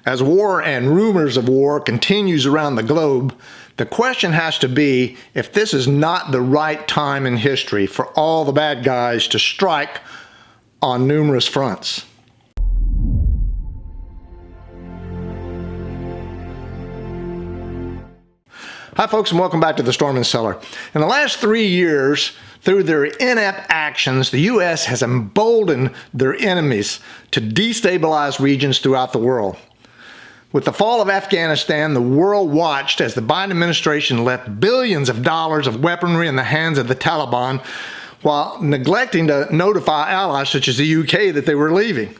As war and rumors of war continues around the globe, the question has to be if this is not the right time in history for all the bad guys to strike on numerous fronts. Hi folks, and welcome back to the Storm and Cellar. In the last 3 years, through their inept actions, the U.S. has emboldened their enemies to destabilize regions throughout the world. With the fall of Afghanistan, the world watched as the Biden administration left billions of dollars of weaponry in the hands of the Taliban while neglecting to notify allies such as the UK that they were leaving.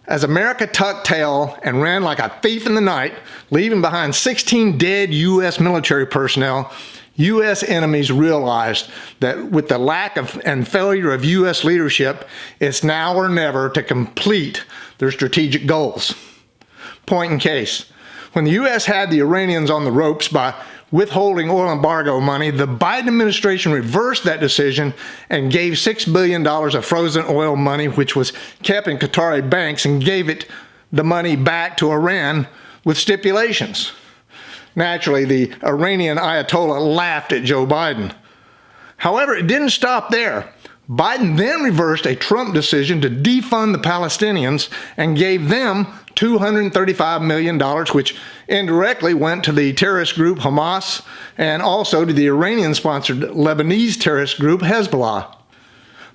As America tucked tail and ran like a thief in the night, leaving behind 16 dead U.S. military personnel, U.S. enemies realized that with the lack of and failure of U.S. leadership, it's now or never to complete their strategic goals. Point in case, when the U.S. had the Iranians on the ropes by withholding oil embargo money, the Biden administration reversed that decision and gave $6 billion of frozen oil money, which was kept in Qatari banks, and gave the money back to Iran with stipulations. Naturally, the Iranian Ayatollah laughed at Joe Biden. However, it didn't stop there. Biden then reversed a Trump decision to defund the Palestinians and gave them $235 million, which indirectly went to the terrorist group Hamas and also to the Iranian-sponsored Lebanese terrorist group Hezbollah.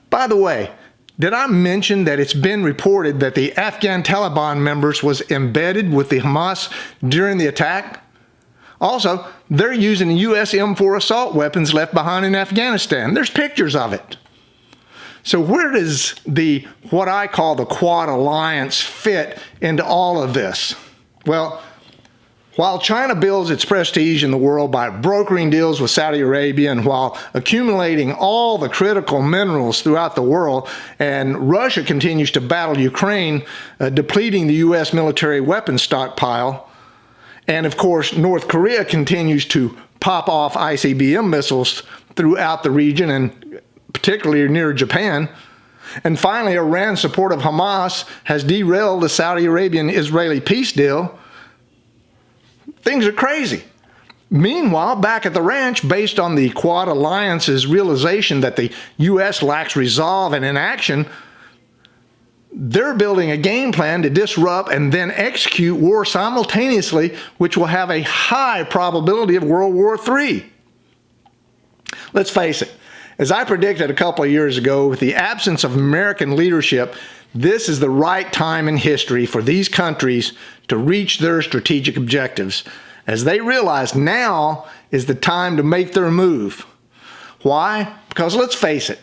By the way, did I mention that it's been reported that the Afghan Taliban members was embedded with the Hamas during the attack? Also, they're using U.S. M4 assault weapons left behind in Afghanistan. There's pictures of it. So where does what I call the Quad Alliance fit into all of this? Well, while China builds its prestige in the world by brokering deals with Saudi Arabia and while accumulating all the critical minerals throughout the world, and Russia continues to battle Ukraine, depleting the U.S. military weapons stockpile, and of course North Korea continues to pop off ICBM missiles throughout the region and particularly near Japan. And finally, Iran's support of Hamas has derailed the Saudi Arabian-Israeli peace deal. Things are crazy. Meanwhile, back at the ranch, based on the Quad Alliance's realization that the U.S. lacks resolve and inaction, they're building a game plan to disrupt and then execute war simultaneously, which will have a high probability of World War III. Let's face it. As I predicted a couple of years ago, with the absence of American leadership, this is the right time in history for these countries to reach their strategic objectives, as they realize now is the time to make their move. Why? Because let's face it,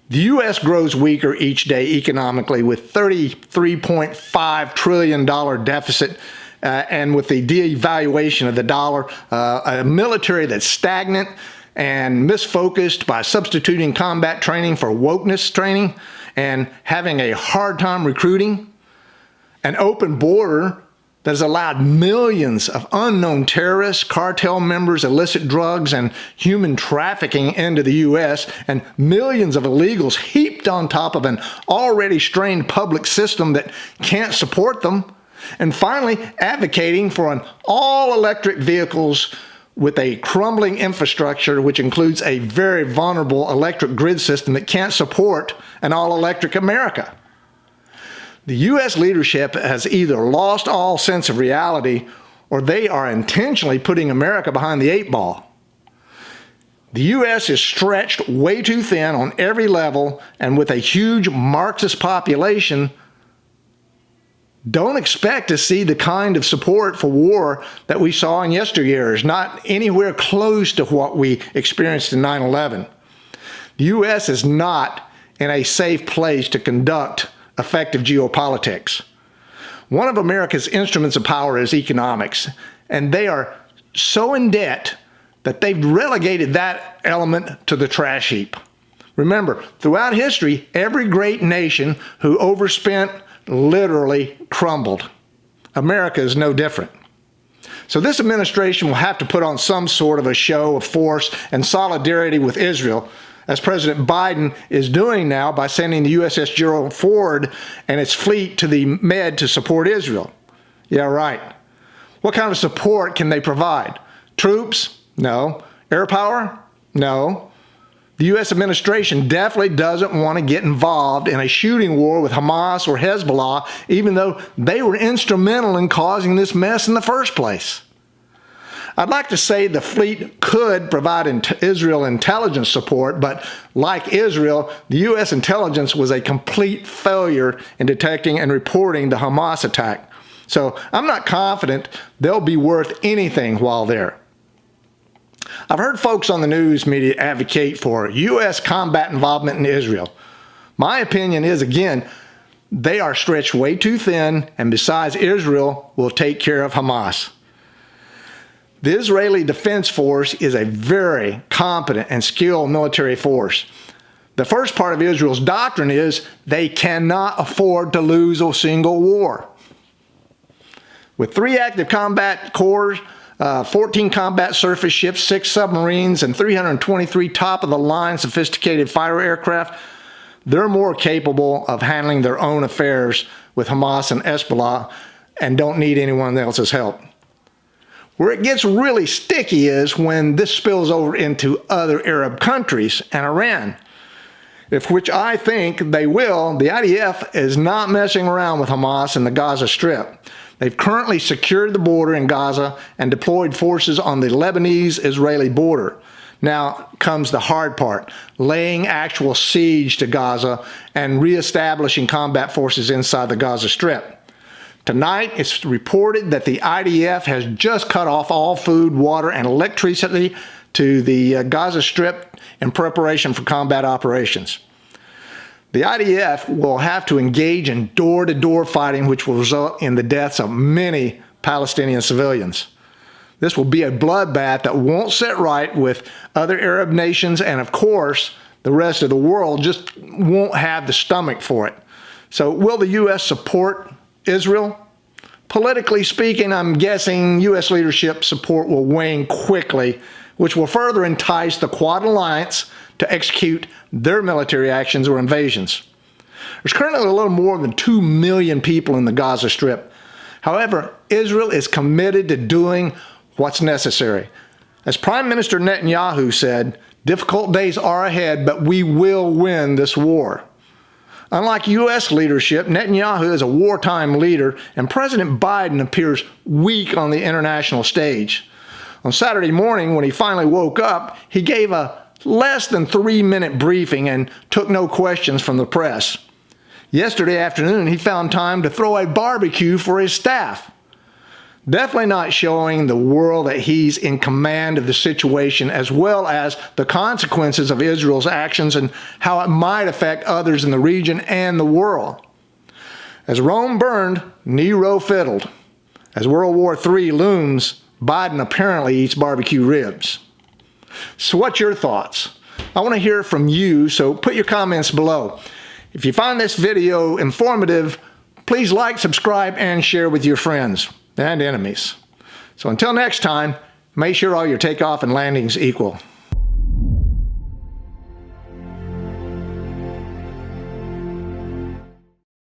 the U.S. grows weaker each day economically with $33.5 trillion deficit, and with the devaluation of the dollar, a military that's stagnant and misfocused by substituting combat training for wokeness training and having a hard time recruiting, an open border that has allowed millions of unknown terrorists, cartel members, illicit drugs, and human trafficking into the U.S., and millions of illegals heaped on top of an already strained public system that can't support them, and finally advocating for an all-electric vehicles with a crumbling infrastructure, which includes a very vulnerable electric grid system that can't support an all-electric America. The U.S. leadership has either lost all sense of reality or they are intentionally putting America behind the 8 ball. The U.S. is stretched way too thin on every level, and with a huge Marxist population, don't expect to see the kind of support for war that we saw in yesteryears, not anywhere close to what we experienced in 9/11. The U.S. is not in a safe place to conduct effective geopolitics. One of America's instruments of power is economics, and they are so in debt that they've relegated that element to the trash heap. Remember, throughout history, every great nation who overspent literally crumbled. America is no different. So this administration will have to put on some sort of a show of force and solidarity with Israel, as President Biden is doing now by sending the USS Gerald Ford and its fleet to the Med to support Israel. Yeah, right. What kind of support can they provide? Troops? No. Air power? No. The U.S. administration definitely doesn't want to get involved in a shooting war with Hamas or Hezbollah, even though they were instrumental in causing this mess in the first place. I'd like to say the fleet could provide Israel intelligence support, but like Israel, the U.S. intelligence was a complete failure in detecting and reporting the Hamas attack. So I'm not confident they'll be worth anything while there. I've heard folks on the news media advocate for U.S. combat involvement in Israel. My opinion is, again, they are stretched way too thin, and besides, Israel will take care of Hamas. The Israeli Defense Force is a very competent and skilled military force. The first part of Israel's doctrine is they cannot afford to lose a single war. With 3 active combat corps, 14 combat surface ships, 6 submarines, and 323 top-of-the-line sophisticated fighter aircraft, they're more capable of handling their own affairs with Hamas and Hezbollah and don't need anyone else's help. Where it gets really sticky is when this spills over into other Arab countries and Iran, which I think they will. The IDF is not messing around with Hamas in the Gaza Strip. They've currently secured the border in Gaza and deployed forces on the Lebanese-Israeli border. Now comes the hard part, laying actual siege to Gaza and reestablishing combat forces inside the Gaza Strip. Tonight, it's reported that the IDF has just cut off all food, water, and electricity to the Gaza Strip in preparation for combat operations. The IDF will have to engage in door-to-door fighting, which will result in the deaths of many Palestinian civilians. This will be a bloodbath that won't sit right with other Arab nations, and of course, the rest of the world just won't have the stomach for it. So will the U.S. support Israel? Politically speaking, I'm guessing U.S. leadership support will wane quickly, which will further entice the Quad Alliance to execute their military actions or invasions. There's currently a little more than 2 million people in the Gaza Strip. However, Israel is committed to doing what's necessary. As Prime Minister Netanyahu said, difficult days are ahead, but we will win this war. Unlike U.S. leadership, Netanyahu is a wartime leader, and President Biden appears weak on the international stage. On Saturday morning, when he finally woke up, he gave a less than 3-minute briefing and took no questions from the press. Yesterday afternoon, he found time to throw a barbecue for his staff. Definitely not showing the world that he's in command of the situation, as well as the consequences of Israel's actions and how it might affect others in the region and the world. As Rome burned, Nero fiddled. As World War III looms, Biden apparently eats barbecue ribs. So what's your thoughts? I want to hear from you, so put your comments below. If you find this video informative, please like, subscribe, and share with your friends and enemies. So until next time, make sure all your takeoff and landings equal.